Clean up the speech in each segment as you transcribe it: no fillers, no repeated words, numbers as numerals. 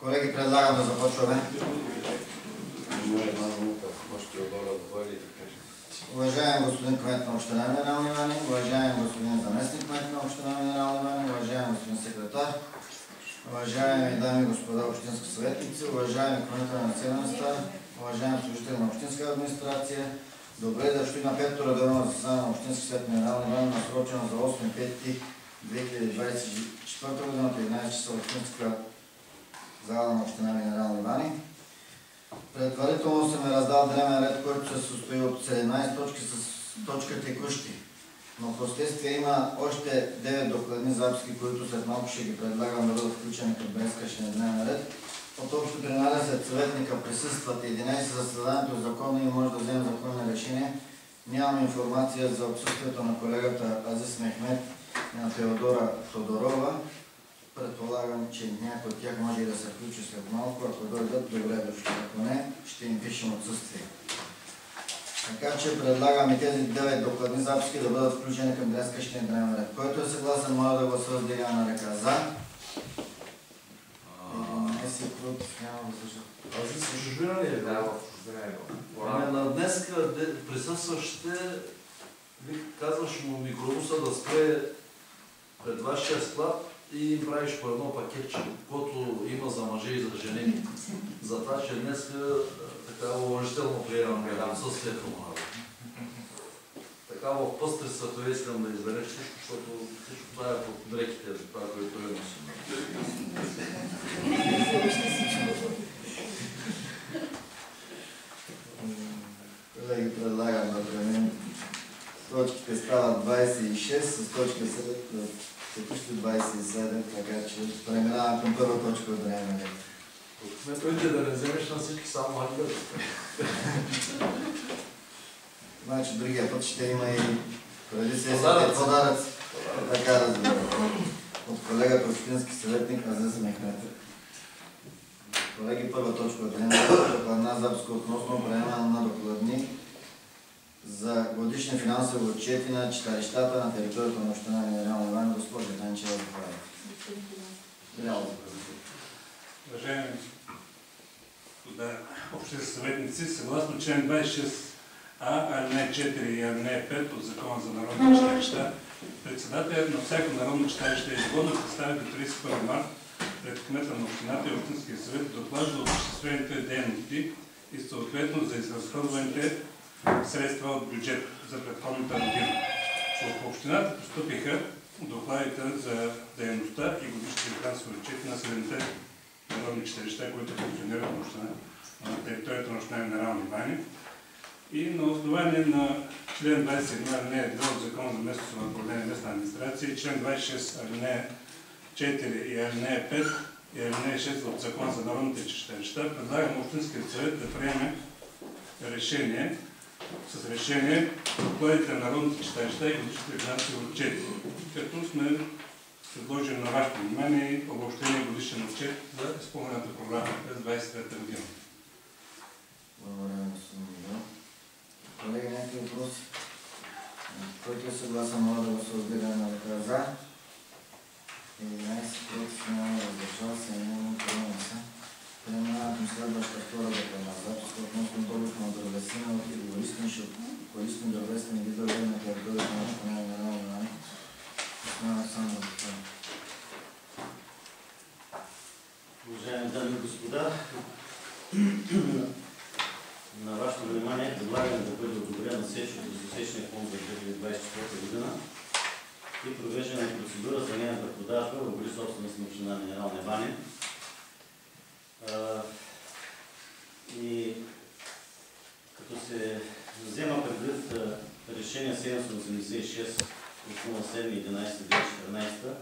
Колеги, предлагам да започваме. Уважаем господин кмет на община Минерални бани, уважаем господин заместник кмет на община Минерални бани, уважаем господин секретар, уважаеми дами и господа общински съветници, уважаеми кметове на населени места, уважаеми служители на общинска администрация, добре дошли на петото редовно заседание на Общински съвет Минерални бани, насрочено за 8.5.2024 година от 11 часа в Общинска зала на община Минерални бани. Предварително съм раздал дневен ред, който се състои от 17 точки с точка текущи. Но в последствие има още 9 докладни записки, които след малко ще ги предлагам да бъдат включени към днескашния дневен ред. От общо 13 съветника присъстват, 11 заседанието е законно и може да вземе законни решения. Нямам информация за отсъствието на колегата Азис Мехмет и на Теодора Тодорова. Предполагам, че някой от тях може и да се включи след малко. Ако дойдат, добре дошли. Ако не, ще им пишем отсъствие. Така че предлагам и тези 9 докладни записки да бъдат включени към днескашния дневен ред. Който е съгласен, може да гласува с дигане на ръка за. Не си против, няма да слушам. Аз и с чужбина ли е? Да, в чужбина е. На днес присъстващите, ви казваш му микробуса да спре пред вашия склад и им правиш по едно пакетче, което има за мъже и за жени. За това, че днес така уважително приемам отсъствието му. Така в пъстри светове искам да избереш всичко, защото всичко това е под дрехите, това, което е носим. Колеги, предлагам да преминем. Точките стават 26, с точка 7, текущи 27, така че преминавам към първа точка от дневния ред. Кметовете да не вземеш на всички само агитата. Значи другия път ще има и преди сесията подаръци. Така разбирам. От колегата общински съветник Азис Мехмет. Колеги, първа точка от дневния ред. Докладна записка относно приемане на докладни за годишни финансови отчети на читалищата на територията на община Минерални бани. Госпожа Танчева, заповядайте. Уважаеми господа общински съветници, съгласно член 26а, алинея 4 и алинея 5 от Закона за народни читалища, председателят на всяко народно читалище ежегодно представя до 31 март пред кмета на общината и общинския съвет доклад за осъществените дейности и съответно за изразходваните средства от бюджет за предходната година. В общината постъпиха докладите за дейността и годишните финансови отчети на 7 народни читалища, които функционират на територията на община Минерални бани. И на основание на член 21 алинея 2 от Закона за местно самоуправление и местна администрация и член 26 алинея 4 и алинея 5 и алинея 6 от Закона за народните читалища, предлагам Общинският съвет да приеме решение с решение докладите на народните читалища и годишните финансови отчети, като сме предложили на вашето внимание обобщение годишен отчет за изпълнената програма през 23-та година. Благодаря, господин Мигел. Колеги, някакви въпроси? Който е съгласен, може да го се отбиране на ръка за. 11 против, няма въздържал се, няма приема се. Преминаваме към следващата втора докладна записка относно добив на дървесина от идолистни и широколистни дървесни видове на територията на община Минерални бани. Основна само за това. Уважаеми дами и господа, на вашето внимание предлагам да бъде одобрена сечата за сечния фонд за 2024 година и провеждане на процедура за нейната продажба в голи собственост на община Минерални бани. И като се взема предвид решение 786 от 07.11.2014,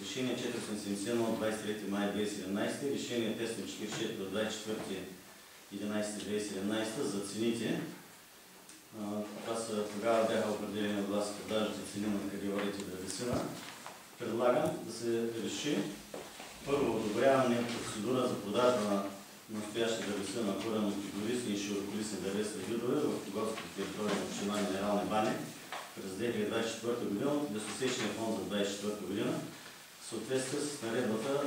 решение 471 от 23 май 2017, решение 544 от 24.11.2017 за цените. Тогава бяха определени от вас продажните цени на категориите дървесина. Предлагам да се реши първо одобряване процедура за продажба на настояща дървесина на кореннолистни и широколистни дървесни видове в горската територия на община Минерални бани през 2024 година от Лесосечния фонд за 2024 година в съответствие с наредбата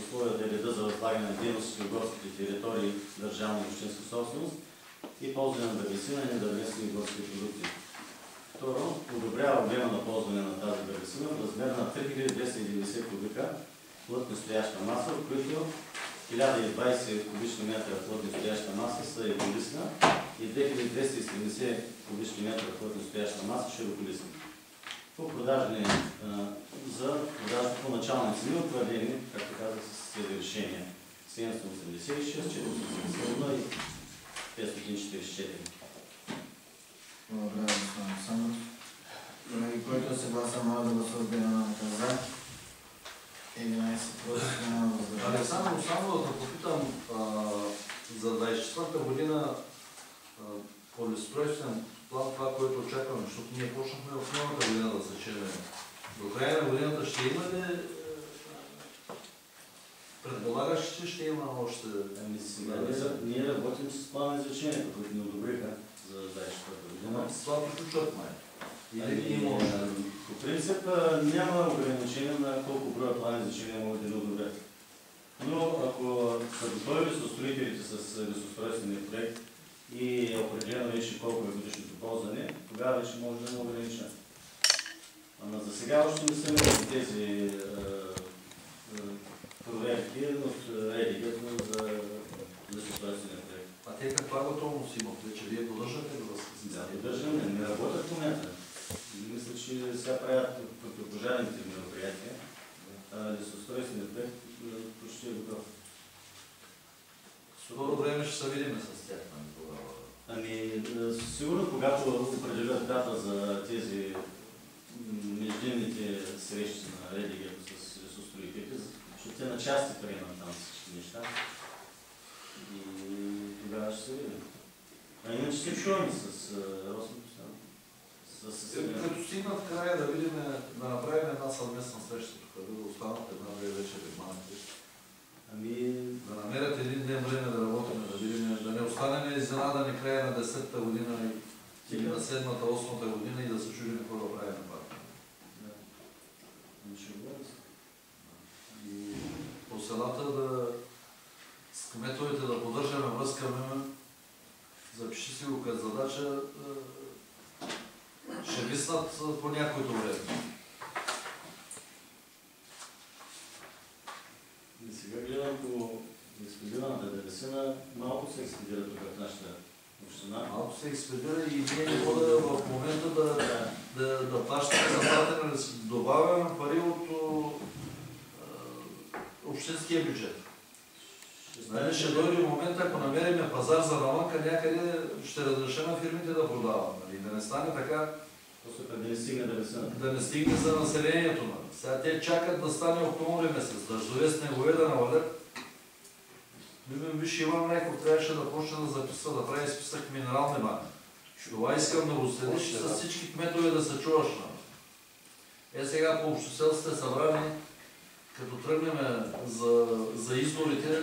условията и реда за възлагане на дейности в горските територии, държавна и общинска собственост и ползване на дървесина и недървесни горски продукти. Второ, одобрява обема на ползване на тази дървесина в размер на 3290 кубика плътна стояща маса, от които 1020 кубични метра плътна стояща маса са еднолистна и 2270 кубични метра плътна стояща маса широколистна. По продажни за продажа по начални цени, утвърдени, както казах, с решения 786, 481 и 544. Благодаря, господин Александров. Колеги, който е съгласен, моля да гласува с динамика за. 11 против, няма въздържали. Александър, само да те попитам, за 24-та година по лесоустройствен план, това, което очакваме, защото ние почнахме в новата година да сечеме. До края на годината ще има ли предполагаш, че ще има още... Ние работим с план изречението, които ни одобриха за 24-та година. С това приключват май. По принцип няма ограничение на колко броя план изречения могат да ни одобрят. Но ако са готови с строителите с лесоустройствения проект и е определено вече колко е годишното ползване, тогава вече може да не огранича. Ама за сега още не са имали тези проверки от РЕДИ-гът за лесоустройствения проект. А те каква готовност имат? Вече вие поддържате ли да Да, поддържаме, не работят в момента. Мисля, че сега правят противопожарните мероприятия. Лесоустройственият проект почти е готов. Скоро време ще се видим с тях. Сигурно, когато определят дата за тези междинните срещи на РЕДИ-гето с лесостроителите, защото те на части приемат там всички неща. И тогава ще се видим. А иначе се чуваме с Росмото. Като стигнат края да видим, да направим една съвместна среща тук, да останат една-две вечер в малите. Да намерят един ден време да работим, да видим, да не останем изненадани края на 10-та година или на 7-та, 8-та година и да се чудим какво да правим пак. И по селата с кметовете да поддържаме връзка, запиши си го като задача, ще виснат по някоето време. И сега гледам по експедираната дървесина, малко се експедира тук в нашата община. Малко се експедира и ние не вода в момента да плащаме заплата, да добавяме пари от общинския бюджет. Ще дойде момент, ако намериме пазар за навънка някъде, ще разрешим на фирмите да продават. Да не стане така, да не стигне дървесина. Да не стигне за населението. Сега те чакат да стане октомври месец, дъждове снегове да навалят. Виж, Иван Найков трябваше да почне да записва, да прави списък минерални мани. Това искам да го следиш с всички кметове да се чуваш. Сега по общоселските събрани, като тръгнем за изборите,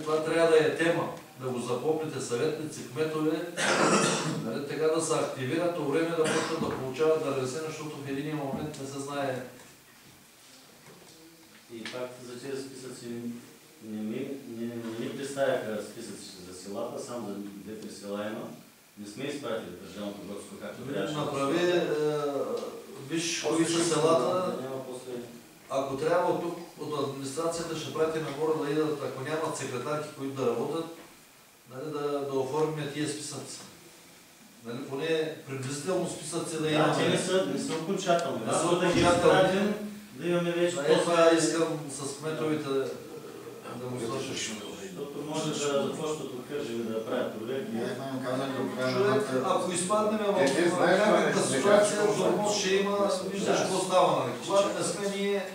това трябва да е тема, да го запомните съветници, кметове, така да се активират, то време да почнат да получават дървесина, защото в един момент не се знае. И пак за тези списъци не ми представяха списъците за селата, само за 2-3 села има. Не сме изпратили държавното горско, както трябваше. Направи, виж кои са селата. Ако трябва от тук, от администрацията ще пратим хора да идат, ако нямат секретарки, които да работят, да оформим тия списъци. Поне приблизително списъци да имаме. Те не са окончателни. Не са окончателни. Да имаме вече. Това искам с кметовите да му слушаш. Защото може да започнат от Кърджали да правят проверки. Човек, ако изпаднем в някаква ситуация, тормоз ще има, виждаш какво става. Когато не сме ние,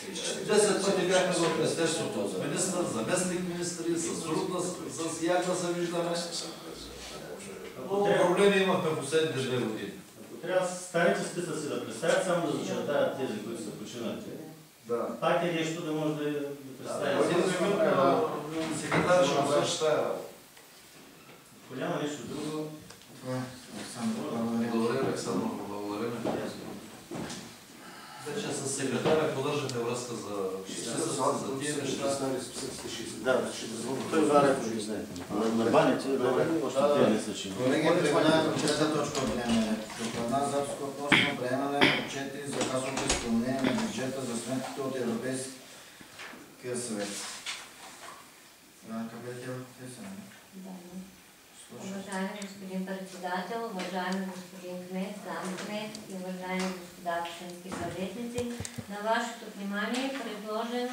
10 пъти бяхме в Министерството, с министър, заместник министри, с трудна, с ягна се виждаме. Много проблеми имахме последните 2 години. Ако трябва старите списъци да представят, само да зачертаят тези, които са починалите. Пак е нещо да може да представят. Секретар ще му свърши тая. Ако няма нещо друго... Александър, благодаря. Благодаря, Александър, благодаря. Вече с секретаря поддържате връзка за тия неща. Да, той варя по знаете. На баните, още тия не са чини. Колеги, преминаваме към трета точка от дневния ред. Докладна записка относно приемане на отчети за касовото изпълнение на бюджета за сметките от Европейския съвет. Уважаеми господин председател, уважаеми господин кмет, заместник-кмет и уважаеми господа общински съветници, на вашето внимание е предложен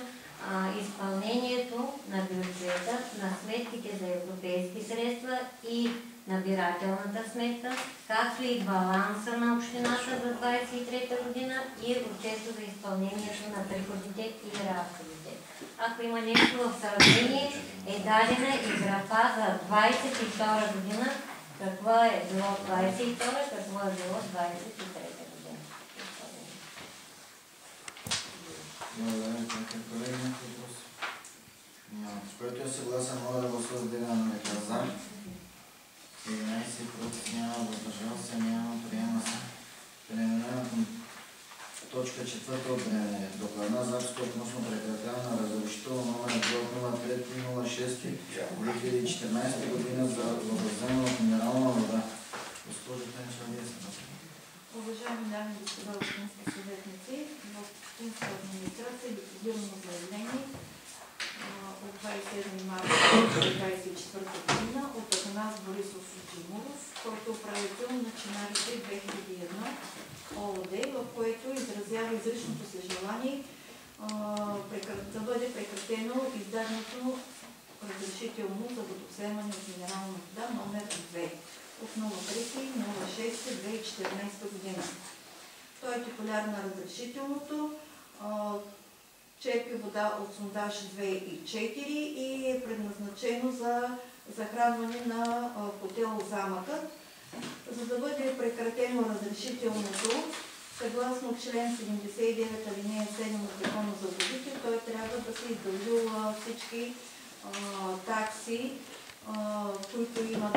изпълнението на бюджета, на сметките за европейски средства и набирателната сметка, както и баланса на общината за 2023 година и отчета за изпълнението на приходите и разходите. Ако има нещо в сравнение, е дадена и графа за 2022 година, какво е било 2022, какво е било 2023 година. Благодаря, колеги. Няма. С който е съгласен, моля да гласува с дигане на ръка за. 11 против, няма, въздържал се, няма, приема се. Преминаваме към точка 4 от дневния ред. Докладна записка относно прекратяване на разрешително номер 203-06-2014 година за водовземане от минерална вода. Госпожо Тенчева, вие сте. Уважаеми дами и господа общински съветници, в общинска администрация е депозирано заявление от 27 марта 2024 година от Атанас Борисов Джимуров, който е управител на Чинарите 2001 ООД, в което изразява изричното си желание да бъде прекратено издаденото разрешително за водовземане от минерална вода номер 2 от 03.06.2014 година. То е титуляр на разрешителното, черпи вода от сондаж 2 и 4 и е предназначено за захранване на хотел Замъкът. За да бъде прекратено разрешителното, съгласно член 79 алинея 7 от Закона за водите, той трябва да се издължил всички такси, които има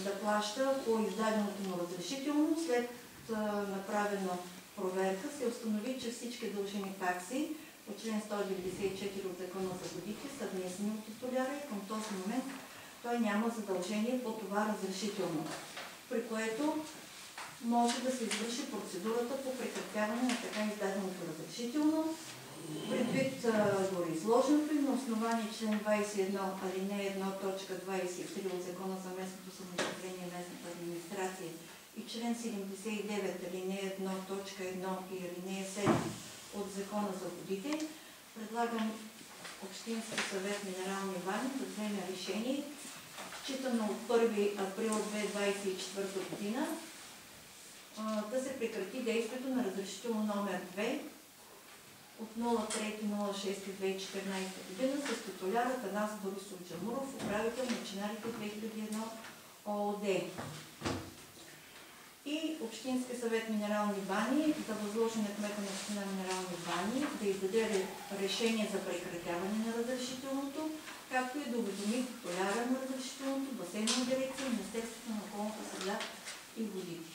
да плаща по издаденото му разрешително. След направена проверка се установи, че всички дължими такси по член 194 от Закона за водите са внесени от титуляра и към този момент той няма задължение по това разрешително, при което може да се извърши процедурата по прекратяване на така издаденото разрешително. Предвид гореизложеното и на основание член 21 алинея 1 точка 23 от Закона за местното самоуправление и местната администрация и член 79 алинея 1 точка 1 и алинея 7 от Закона за водите, предлагам Общински съвет Минерални вани да вземе решение, считано от 1 април 2024 година, да се прекрати действието на разрешително номер 2 от 03.06.2014 година с титуляр Атанас Борисов Джамуров, управител на Чинарите 2001 ООД. И Общински съвет Минерални бани да възложи на кмета на община Минерални бани да издаде решение за прекратяване на разрешителното, както и да уведоми титуляра на разрешителното, басейнова дирекция, Министерството на околната среда и водите.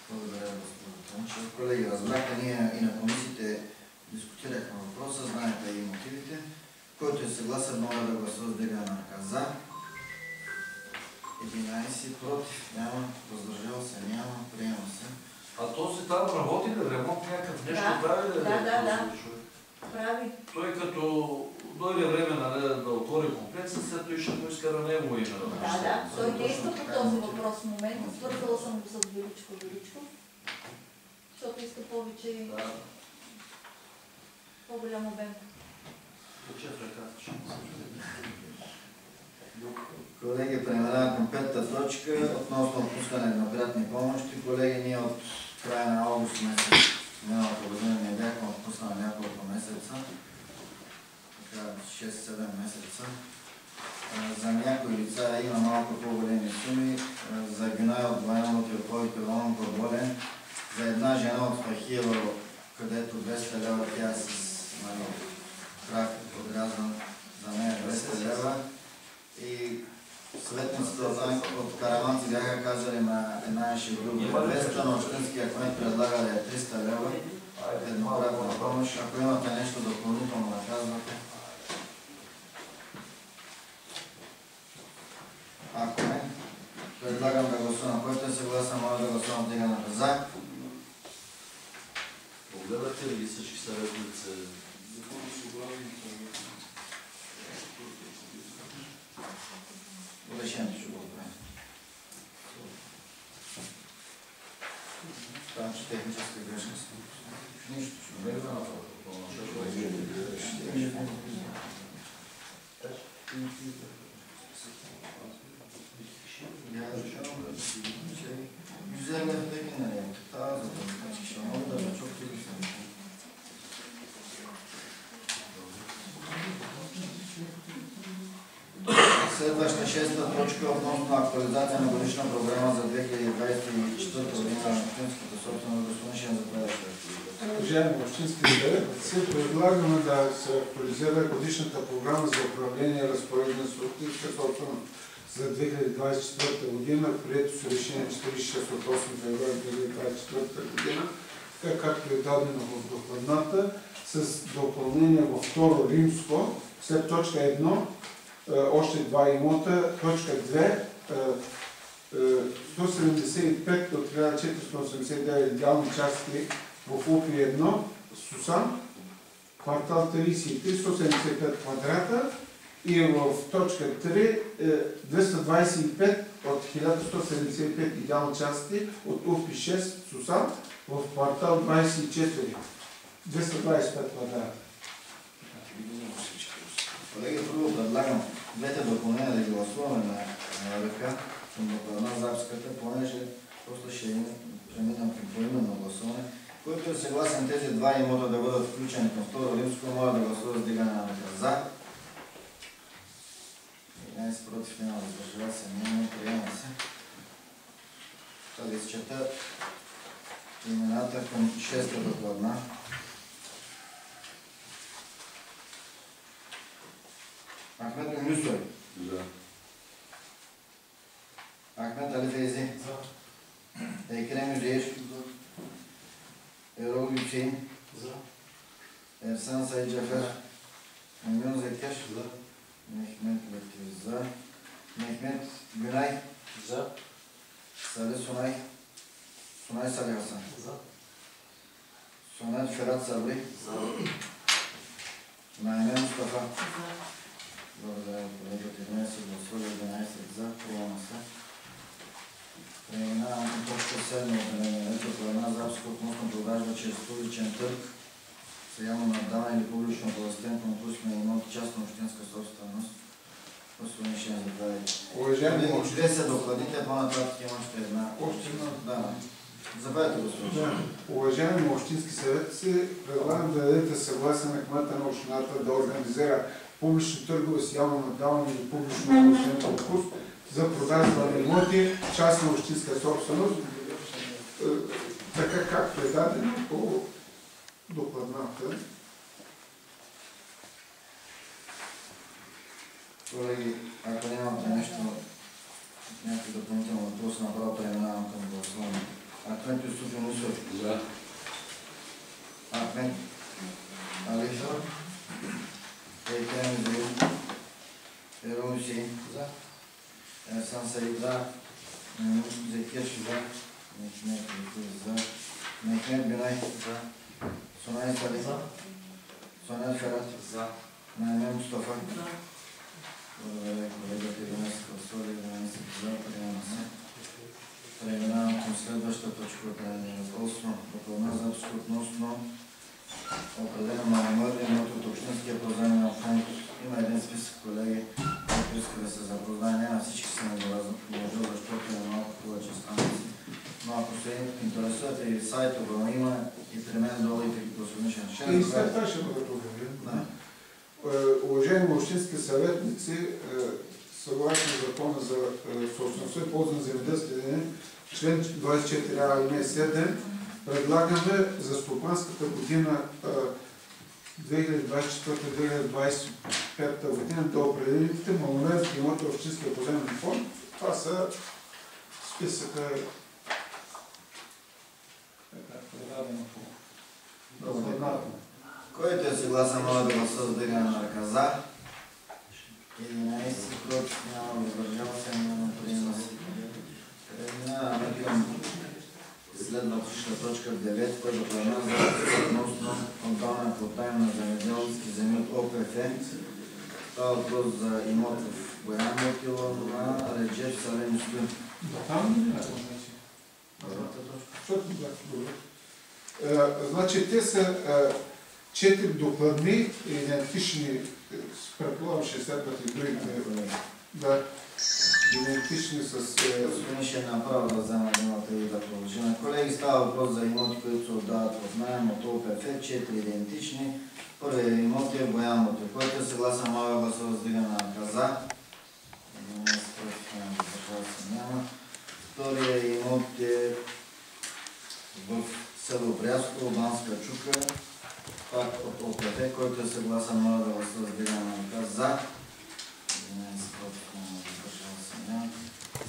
Благодаря, господин Тончев. Колеги, разбрахте, ние и на комисиите дискутирахме въпроса, знаете и мотивите. Който е съгласен, моля да гласува с вдигане на ръка за. 11 против, няма, въздържал се, няма, приема се. А този там работи ли? Ремонт някакъв нещо прави ли? Да. Прави. Той като дойде време да отвори комплекса, след това ще поиска на него име. Да. Той действа по този въпрос в момента. Свързала съм го с Величко, защото иска повече по-голям обем. Колеги, преминаваме към петата точка относно отпускане на братни помощи. Колеги, ние от края на август месец миналата година не бяхме отпуснали няколко месеца, така 6-7 месеца. За някои лица има малко по-големи суми. За Гюнай от Военното и Оковите Лонко болен, за една жена от Пахило, където 200 лева, тя с крак отрязан, за нея 200 лева. И съветниците от Караманци бяха казали на една и друга 200, но общинския кмет предлага да е 300 лева. еднократна помощ. Ако имате нещо допълнително да казвате. Ако не, предлагам да гласувам. Който е съгласен, моля да гласувам вдигането за. Погледате ли всички съветници? Решението ще го направим. Там, че техническа грешка се. Нищо, ще бъде за това. Следваща шеста точка относно актуализация на годишна програма за 2024 година на общинската собственост. Господин Шен, заповядайте. Уважаеми общински съвет, се предлагаме да се актуализира годишната програма за управление и разпореждане с общинска собственост за 2024 година, прието с решение 46 от 8 февруари 2024 година, така както е дадено в докладната, с допълнение във второ римско, след точка 1, още два имота, точка 2, 175 от 1489 идеални части в УПИ-1, Сусан, квартал 33, 175 квадрата и в точка 3, 225 от 1175 идеални части от УПИ-6, Сусан, в квартал 24, 225 квадрата. Колеги, първо предлагам двете допълнения да ги гласуваме на ръка към докладна записката, понеже после ще преминем към поименно гласуване. Който е съгласен тези два имота да бъдат включени към второ римско, моля да гласува с дигане на ръка за. 11 против, няма въздържали се, няма, приема се. Сега да изчета имената към шеста докладна. Ахмед Мюсой. За. Ахмед Али Фейзи. Екрем Юзеев. Ерол Юсейн. Ерсан Саид Джафер. Мемюн Зекеш. Мехмед Латиф за. Мехмед Гюнай. За. Сале Сунай. Сунай Сале Хасан. За. Сунай Ферат Сабри. За. Наймен Мустафа. Благодаря, колегата 11 гласували, 11 за, приема се. Преминавам към точка 7 от дневния ред, по една записка относно продажба чрез публичен търг, съявно наддаване или публично оповестен конкурс на имоти частна общинска собственост. Господин Шен, заповядайте. Уважаеми Две са докладните, по-нататък има още една. Още една. Да. Заповядайте, господин Шен. Уважаеми общински съветници, предлагам да дадете съгласие на кмета на общината да организира публични търгове с явно наддаване или публично оповестен конкурс за продажба на имоти, частна общинска собственост, така както е дадено по докладната. Колеги, ако нямате нещо, някакви допълнителни въпроси, направо преминавам към гласуване. Ахмед Юсуф Юнусов. За. Ахмед Али Екрем Юзеев. Ерол Юсейн. За. Ерсан Саид за. Мемюн Зекеш за. Мехмед Латиф за. Мехмед Гюнай за. Сунай Сале. За. Сунай Ферат. За. Наймен Мустафа. Благодаря, колегата 11 гласували, 11 за, приема се. Преминавам към следващата точка от дневния ред. Докладна записка относно определено на номер имот от Общинския поземлен фонд. Има един списък, колеги, който иска да се запознае. Не на всички се наложил, защото е малко повече страници. Но ако се интересувате и сайта го има и при мен долу и при господин Шеншен. И след това ще бъде проверен. Да. Уважаеми общински съветници, съгласно закона за собствеността и ползване на земеделските, член 24а алинея 7, предлагаме за стопанската година 2024-2025 година да определите маломерски имоти в Общинския поземлен фонд. Това са списъка, както е дадено по Който е съгласен, моля да гласува с вдигане на ръка за. 11 против, няма въздържал се, няма приема се. Преминаваме към следващата точка 9, която е плана за относно отдаване под наем на земеделски земи от ОПФ. Това е въпрос за имот в Боян Мотило на Реджев Сален Стоин. Там ли не е? Значи те са 4 докладни, идентични, предполагам 60 пъти другите, да, идентични с... Господин ще направя да взема думата и да продължим. Колеги, става въпрос за имоти, които се отдават в наем от ОПФ, 4 идентични. Първият имот е Боян Мотило. Който е съгласен, моля гласува с вдигане на ръка за. Вторият имот е в село Брязко, Банска чука, пак от ОПФ, който е съгласен, моля да гласува с вдигане на ръка за.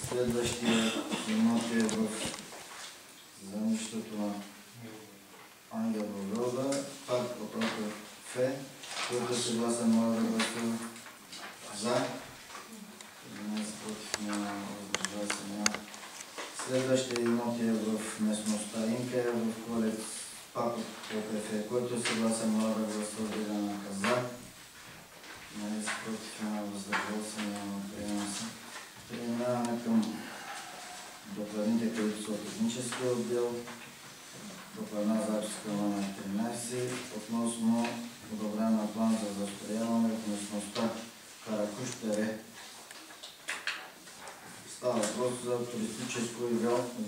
Следващия имот е в землището на Ангел Вългода, пак от ОПФ, който е съгласен, моля да гласува за. Следващия имот е в местността Инка, в Колец, пак от ОПФ, който е съгласен, моля да гласува вдигане на ръка за. Против, няма въздържал се, няма приема се. Преминаваме към докладните, които са от техническия отдел. Докладна записка номер 13 относно одобряване на план за застрояване в местността Каракуш-Тере. Става въпрос за туристическо и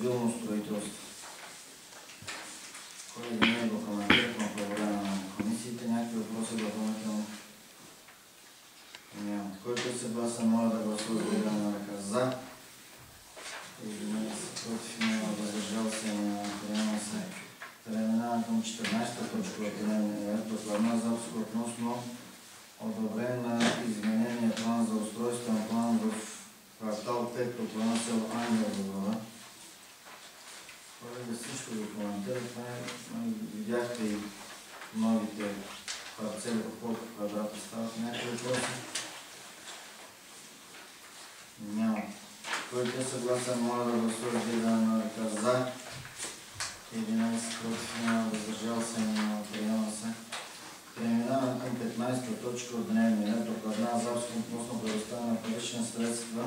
вилно строителство. Кой да не го коментирахме по време на комисиите? Някакви въпроси допълнително? Няма. Който е съгласен, моля да гласува с вдигане на ръка за. 11 против, няма въздържал се, няма приема се. Преминаваме към 14-та точка от дневния ред. Докладна записка относно одобрение на изменения план за устройствен план в квартал 5 от плана село Ангел Вългода. Колеги, всичко го коментирахме. Видяхте и новите парцели по колко квадрата стават. Някакви въпроси? Няма. Който е съгласен, моля да гласува с вдигане на ръка за. 11 против, няма въздържал се, няма приема се. Преминаваме към 15-та точка от дневния ред. Докладна записка относно предоставяне на парични средства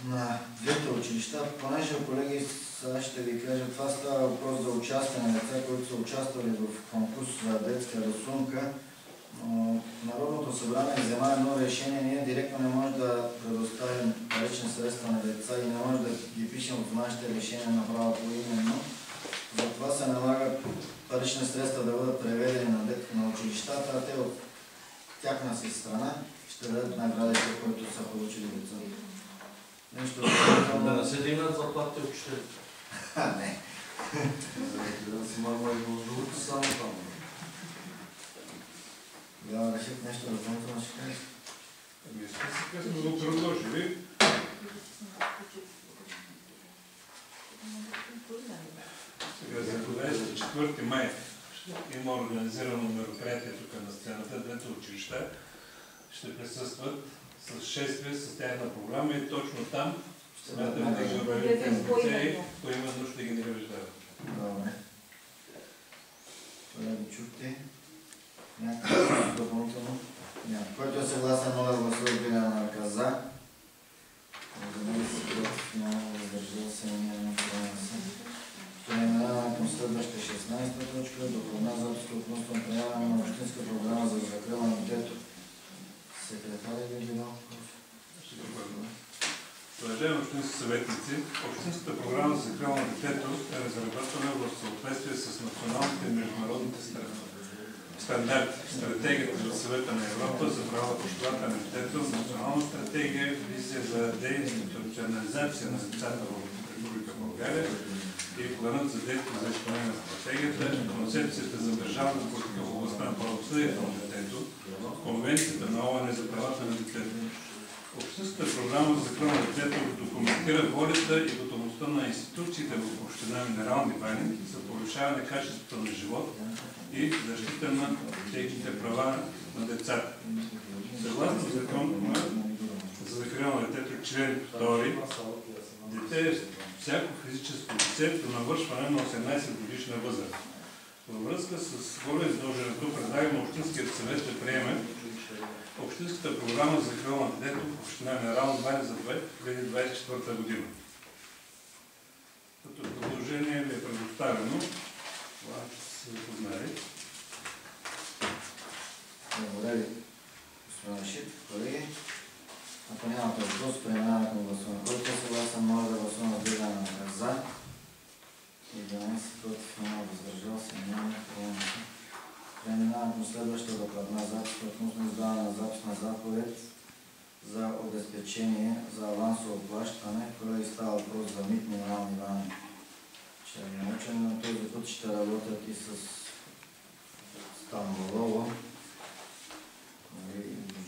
на двете училища. Понеже, колеги, сега ще ви кажа, това става въпрос за участие на деца, които са участвали в конкурс за детска рисунка. Народното събрание взема едно решение, ние директно не можем да предоставим парични средства на деца и не можем да ги пишем в нашите решения направо поименно. Затова се налага парични средства да бъдат преведени на училищата, а те от тяхна си страна ще дадат наградите, които са получили деца. Нещо да не се дигнат заплатите учителите. Не. Да си мама и другото само там. Да, реших нещо допълнително ще кажа. Списъка сме го предложили. Сега за 24 май има организирано мероприятие тук на сцената, двете училища ще присъстват с шествие, с тяхна програма и точно там смятаме да ги обявим тези лицеи, поименно ще ги не виждават. Добре. Колеги, чухте? Някакво допълнително? Няма. Който е съгласен, моля да гласува с вдигане на ръка за. Няма въздържал се, няма приема се. Преминаваме към следващата 16-та точка. Докладна записка относно приемане на общинска програма за закрила на детето. Секретаря ли би дал? Уважаеми общински съветници, общинската програма за закрила на детето е разработена в съответствие с националните и международните стандарти. Стратегията за Съвета на Европа за права по правата на детето, национална стратегия, визия за деинституционализация на децата в Република България и планът за действие за изпълнение на стратегията, концепцията за държавна политика в областта на правосъдието на детето, Конвенцията на ООН за правата на детето. Общинската програма за закрила на детето документира волята и готовността дейността на институциите в община Минерални бани за повишаване качеството на живот и защита на техните права на децата. Съгласно закона за закрила на детето, член 2, дете е всяко физическо лице до навършване на 18 годишна възраст. Във връзка с гореизложеното предлагаме Общинският съвет да приеме Общинската програма за закрила на детето в община Минерални бани за 2024 година. Като предложение ви е предоставено, това ще се запознае. Благодаря ви, господин Рашид. Колеги, ако нямате въпрос, преминаваме към гласуване. Който е съгласен, може да гласуваме с вдигане на ръка за. 11 против, няма въздържал се, няма приема се. Преминаваме към следващата докладна запис относно издаване на записна заповед за обезпечение за авансово плащане, което става въпрос за МИТ Минерални бани. Черноморчани на този път ще работят и с Стамболово.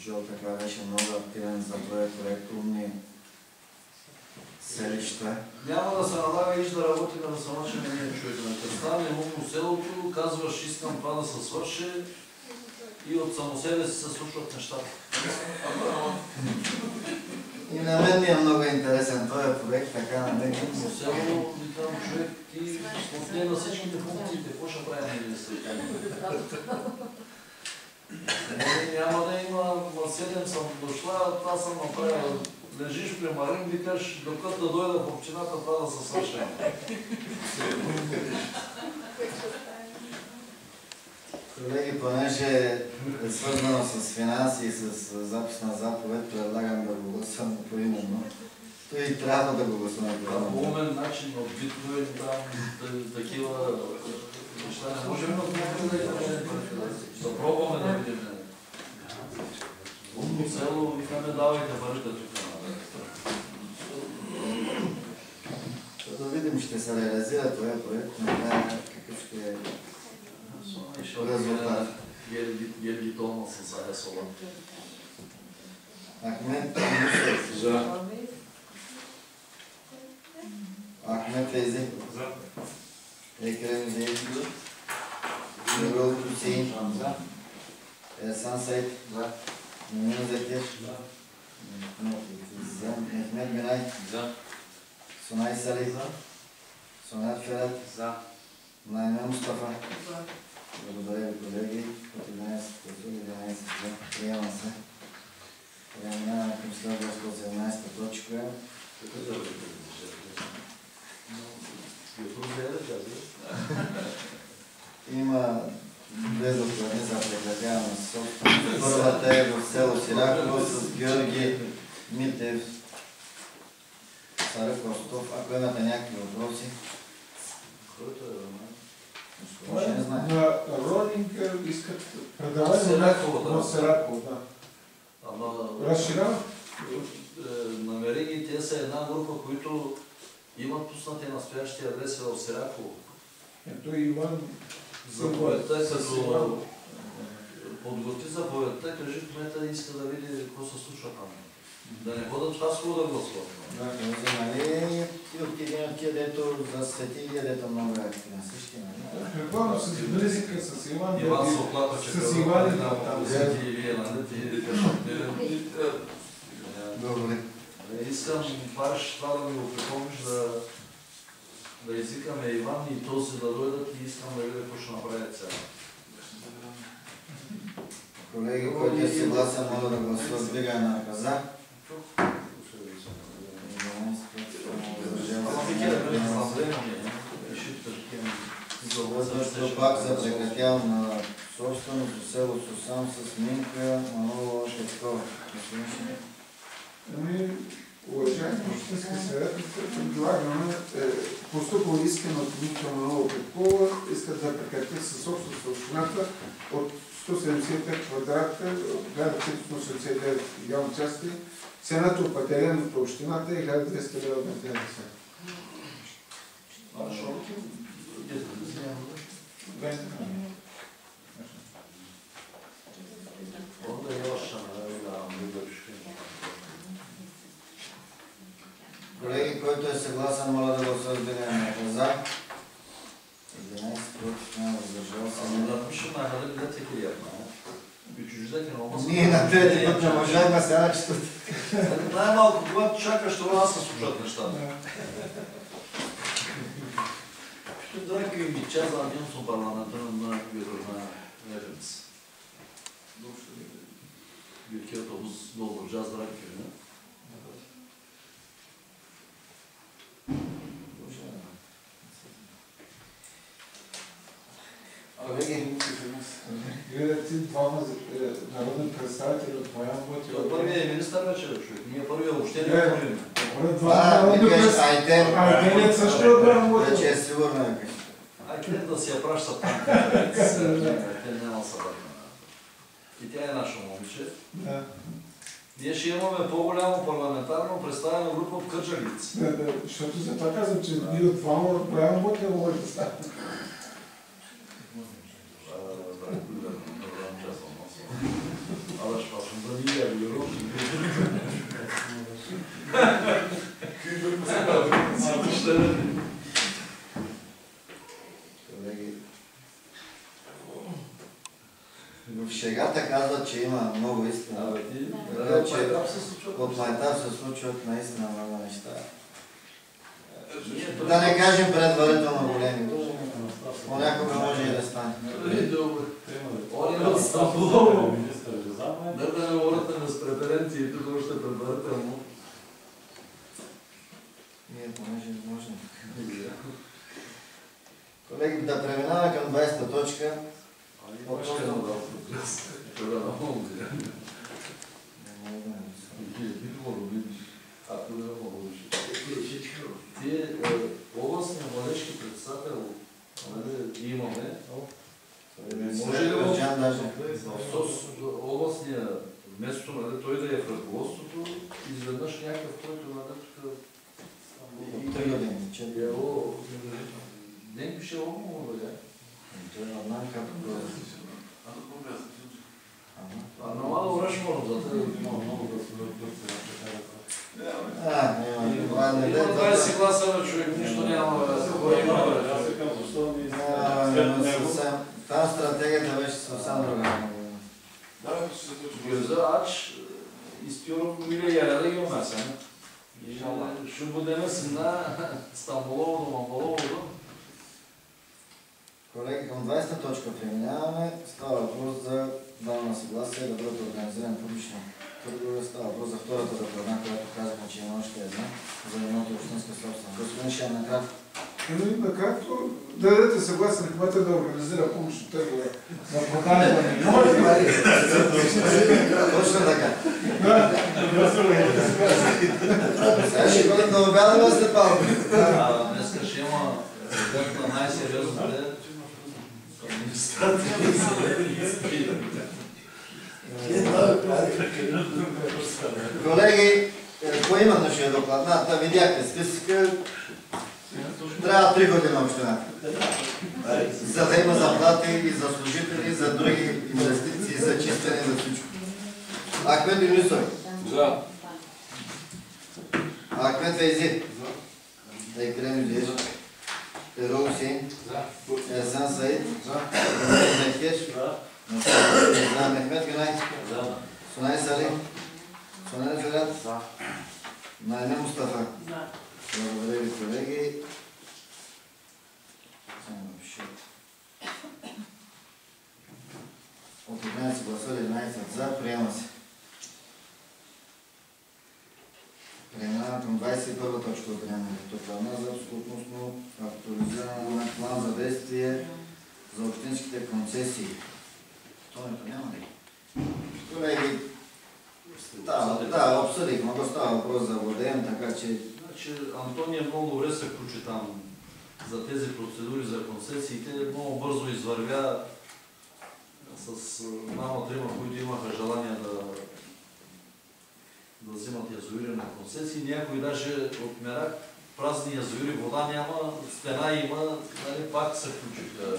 Джо така беше много активен за проект умни селища. Няма да се налага иш да работим да се мъчим ние човека. Като стане умно селото, казваш искам това да се свърши и от само себе си се случват нещата. И на мен ми е много интересен този проект, така на мен. Умно село, викам човек, ти спортне на всичките функциите, какво ще правим да се няма да има, на 7 съм дошла, това съм направила. Лежиш при Марин, викаш, докато да дойда в общината, това да се свърши. Колеги, понеже е свързано с финанси и с записна заповед, предлагам да го гласуваме поименно. Той трябва да го гласуваме поименно. По умен начин, от биткоин, там, такива неща не можем да да пробваме да видим. Умно село, викаме, давайте парите тук. Да видим, ще се реализира този проект, но какъв ще е резултат. Гелитона с Аесола. Ахмед За. Ахмед Фейзи. За. Екрем Зейд. Нурул Хусейн. Ерсан Сайд. Мумин Закир. Мехмед Минай. Сунай Сали. Сунат Ферат. Наймен Мустафа. Благодаря ви, колеги. От 11 за. Приема се. Преминаваме към следващата 17 точка. Има две доклади за прекратяване на собственост. Първата е в село Сираково с Георги Митев, Сара Костов. Ако имате някакви въпроси. Който е Роман? Ще не знае. На Ролинг искат предаване в Сираково, да. Ама... Разширява? Намери ги, те са една група, които имат пуснати настоящи адреси в Сираково. Ето Иван. Заповедта, като подготви заповедта, кажи кмета иска да види какво се случва там. Да не ходят в Хасково да гласуват. Нали и от един от тия, дето за Светилия, дето много е активен. Същи, нали? Предполагам с близика с Иван. Иван се оплата, че с Иван и там. Светилия, нали? Добре. Искам баш това да ми го припомниш, да извикаме Иван и този да дойдат и искам да видя какво ще направят сега. Колеги, който е съгласен, мога да гласува с вдигане на ръка за. Също пак за прекратяване на собственост в село Сосам с Минка Манолова Петкова. Уважаеми общински съветници, предлагаме постъпило искане от Минка Манолова Петкова, искат да прекратят със собственост общината от 175 квадрата, 1489 идеални части. Цената от патереното общината е 1200 лева на ден. Колеги, който е съгласен, моля да гласува обединението за. 11 против, няма въздържал се. Да пишем на хвали да ти приятно. Би чуждете на омаса. Ние на трети път не можахме, сега на четвърти. Най-малко, когато чакаш това, се случат нещата. Драки ми час за един съм парламентар на Евенц. Вилки автобус долу час драки, не? Колеги, Гледате двама народни представители от Боян. Първият е министър вече, човек. Ние първият въобще не говорим. Айтенец също е Боян. вече е сигурно. Айтен да си я праща там. Айтен няма събрана. И тя е наша момиче. Ние ще имаме по-голямо парламентарно представена група от кърджалици. Защото за това казвам, че ние от двама от Боян не може да стане. Абе, ще пасвам да ни е, бюро. Колеги, в шегата казват, че има много истина. От Майтап се случват наистина много неща. Да не кажем предварително големи. Понякога може и да стане. Да не говорите на преференции, тук още предварително. Ние понеже не можем. Колеги, да преминаваме към 20-та точка. Тие областни младежки председател имаме. Може ли областния, вместо той да е в ръководството, изведнъж някакъв, който не пише облако, бе? Той е однак като А намало Рашморов за това. Има 20 гласа на човек, нищо няма. Там стратегията беше съвсем друга. Gözde aç, istiyorum bile yerlerde görmezsen. Şu bu demesinler, İstanbul'a oldu, Mambola oldu. Колеги, към 20-та точка преминаваме. Става въпрос за даване съгласие да бъдат организирани публично търгове. Става въпрос за втората заповедна, която казахме, че има още една, за едното общинска собственост. Господин Шен, накратко. Накратко да дадете съгласие на кмета да организира публично търгове за продажба на имоти. Точно така. Сега ще ходим да обядаме след малко. Днеска ще има ребят на най-сериозните Колеги, поименно ще е докладната. Видяхте списъка. Трябва 3 години на общината. За да има заплати и за служители, за други инвестиции, за чистене, за всичко. Ахмед Юнисов. За. Ахмед Фейзи. Екрем Юдеш. Ерол Хусейн. Езан Саид. Мехеш. Мехмед Гюнай. Сунай Салим. Сунай Ферат. Найна Мустафа. Благодаря ви, колеги. От 11 гласове, 11 за, приема се. Преминаваме към 21 точка от времето. Плана за относно актуализиране на план за действие за общинските концесии. Тонето няма ли? Колеги, да, обсъдихме, го става въпрос за владеем, така че... Значи Антония много добре се включи там за тези процедури за концесиите. Много бързо извървя с двама-трима, които имаха желание да взимат язовири на концесии. Някои даже от Мерак празни язовири, вода няма, стена има, нали, пак се включиха.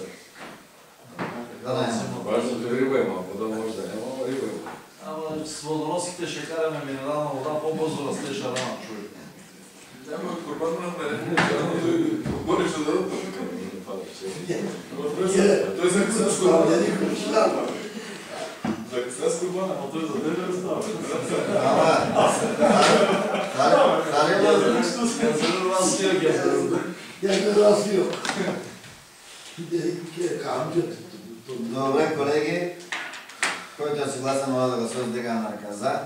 Важното риба има, вода може да няма, риба има. Ама с водоноските ще караме минерална вода, по-бързо растеше рана човек. Няма Курбан говориш да дадат той за къса с Курбана. За къса с Курбана, но той за ден не става. Добре, колеги. Който е съгласен, моля да гласува с вдигане на ръка за.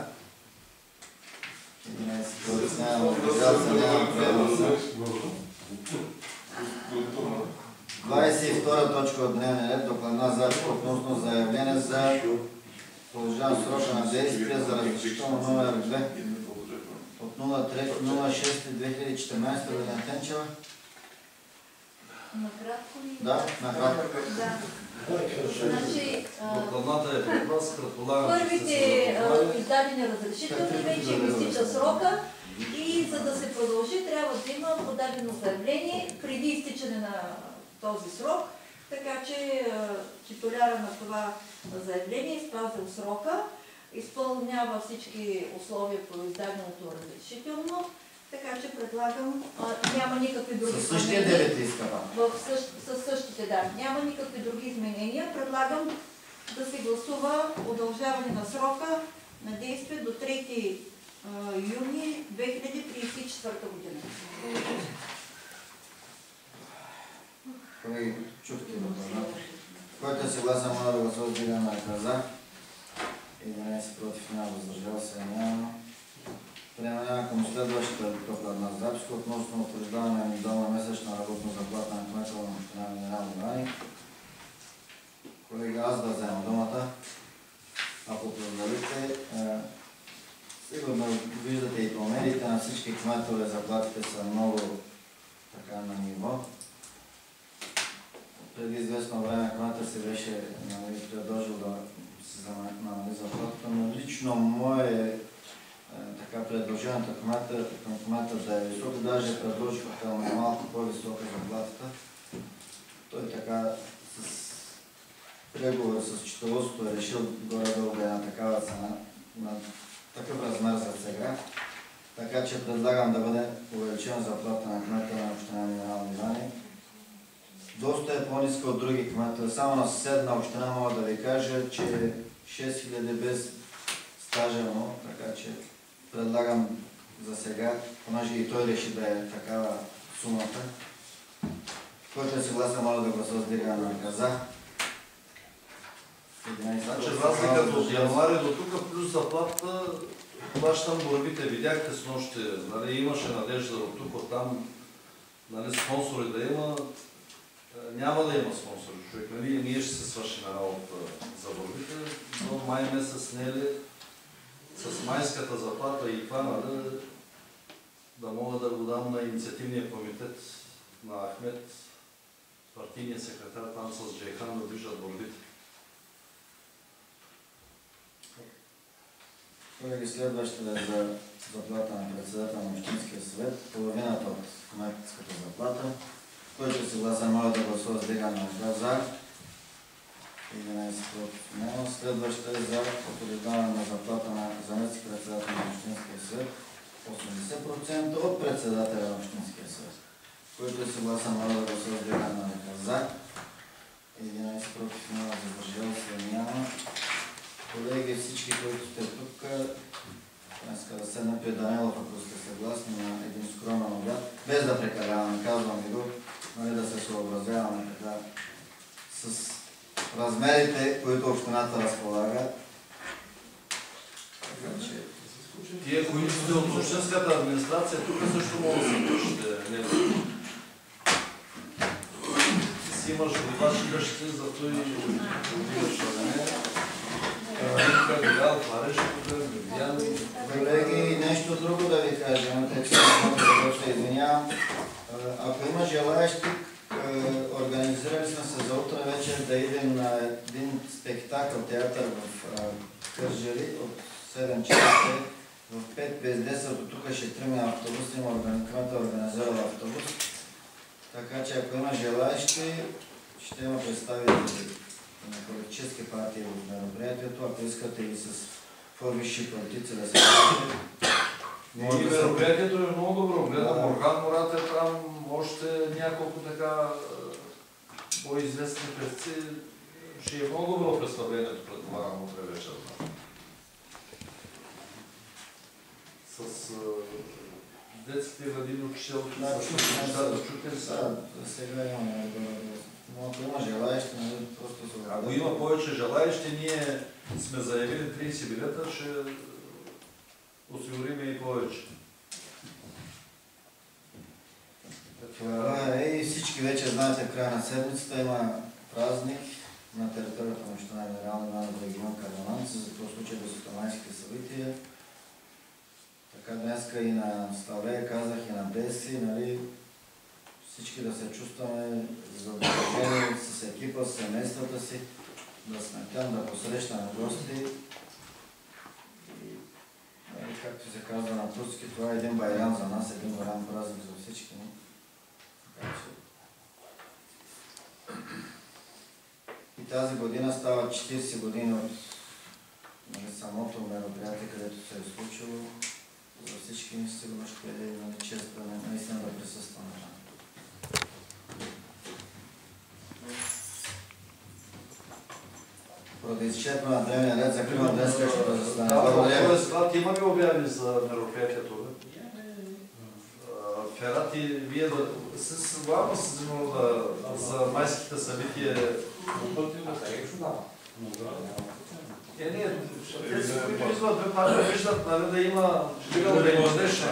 22 точка от дневния ред, докладна записка относно заявление за продължаване срока на действие за разрешително номер 2 от 03.06.2014 година. Тенчева? Накратко ли? Да, накратко. Да. Значи, Докладната е пред вас, предполагам. първите издадени разрешителни вече им изтича срока и за да се продължи трябва да има подадено заявление преди изтичане на този срок, така че титуляра на това заявление е спазил срока, изпълнява всички условия по издаденото разрешително, така че предлагам, няма никакви други изменения. Със същия дебет изкава. Със същите, да. Няма никакви други изменения. Предлагам да се гласува удължаване на срока на действие до 3 юни 2034 година. Колеги, чухте въпроса. Който е съгласен, моля да гласува с вдигане на ръка за. 11 против, няма въздържал се, няма. Преминаваме към следващата докладна записка относно утвърждаване на индивидуална месечна работна заплата на кмета на община Минерални Вани. Колеги, аз да взема думата. Ако позволите, сигурно виждате и по медиите, на всички кметове заплатите са много така на ниво. Преди известно време кмета се беше предложил да се намали заплатата, но лично мое така предложението към кмета да е висока, даже предложих малко по-висока заплатата. Той така с преговор с счетоводството е решил горе-долу да е на такава цена, на такъв размер за сега. Така че предлагам да бъде увеличена заплата на кмета на община Минерални Вани. Доста е по-ниска от други кметове. Само на съседна община мога да ви кажа, че 6000 без стажено, така че предлагам за сега, понеже и той реши да е такава сумата. Който е съгласен, моля да гласува с вдигане на ръка за. Значи разликата от януари до тук плюс заплата, плащам борбите. Видяхте с нощи, нали, имаше надежда от тук, от там, нали, спонсори да има. Няма да има спонсори, човек. Нали, ние ще се свършим работа за борбите. До май месец не ли с майската заплата и това, нали, да мога да го дам на инициативния комитет на Ахмед, партийния секретар, там с Джейхан да движат борбите. Колеги, следващата е за заплата на председател на Общинския съвет, половината от кметската заплата. Който се гласа, моля да гласува с вдигане на ръка за. 11 против няма. Следващата е за утвърждаване на заплата на заместник председател на Общинския съвет 80% от председателя на Общинския съвет. Който се гласа, моля да гласува с вдигане на ръка за. 11 против няма, въздържал се няма. Колеги, всички, които сте тук, иска да седна при Данилов, ако сте съгласни на един скромен обяд, без да прекаляваме, казвам ви го, да се съобразяваме така с размерите, които общината разполага. Тие, които сте от общинската администрация, тук също могат да се включите. Ти си имаш ваши къщи, зато и убиваш огъне. Колеги, нещо друго да ви кажем, тъй че се извинявам. Ако има желаящи, организирали сме се за утре вечер да идем на един спектакъл, театър в Кърджали от 7 часа в 5 без 10, от тук ще тръгне автобус, кмета организирал автобус. Така че ако има желаящи, ще има представители на политически партии в мероприятието, ако искате и с по-висши политици да се кажете, Не, И мероприятието е много добро. Гледам, Да. Орхан Мурат е там, още няколко така по-известни певци. Ще е много добро представлението, предполагам, утре вечер. С детските градини, учителки, Да, с нещата, чуте ли са? Да, сега имаме горе-долу. Но ако има желаещи, нали, просто се Ако обадят. има повече желаещи, ние сме заявили 30 билета, ще осигурим и повече. Това е и всички вече знаете, в края на седмицата има празник на територията на община Генерална Ивана в регион Караманци, за този случай безстомайските събития. Така днеска и на Славе казах, и на Деси, нали, всички да се чувстваме задължени с екипа, с семействата си, да сме там, да посрещаме гости. И, нали, както се казва на турски, това е един байрам за нас, един голям празник за всички ни. Така че... И тази година става 40 години от, нали, самото мероприятие, където се е случило. За всички ни сигурно ще е, нали, чест да наистина да присъстваме. Поради изчерпване на дневния ред, закривам днескашното заседание. Благодаря. Има ли обяви за мероприятието? Ферати, вие главно се взимало за майските събития. Те си които идват, виждат, нали, да има младеж.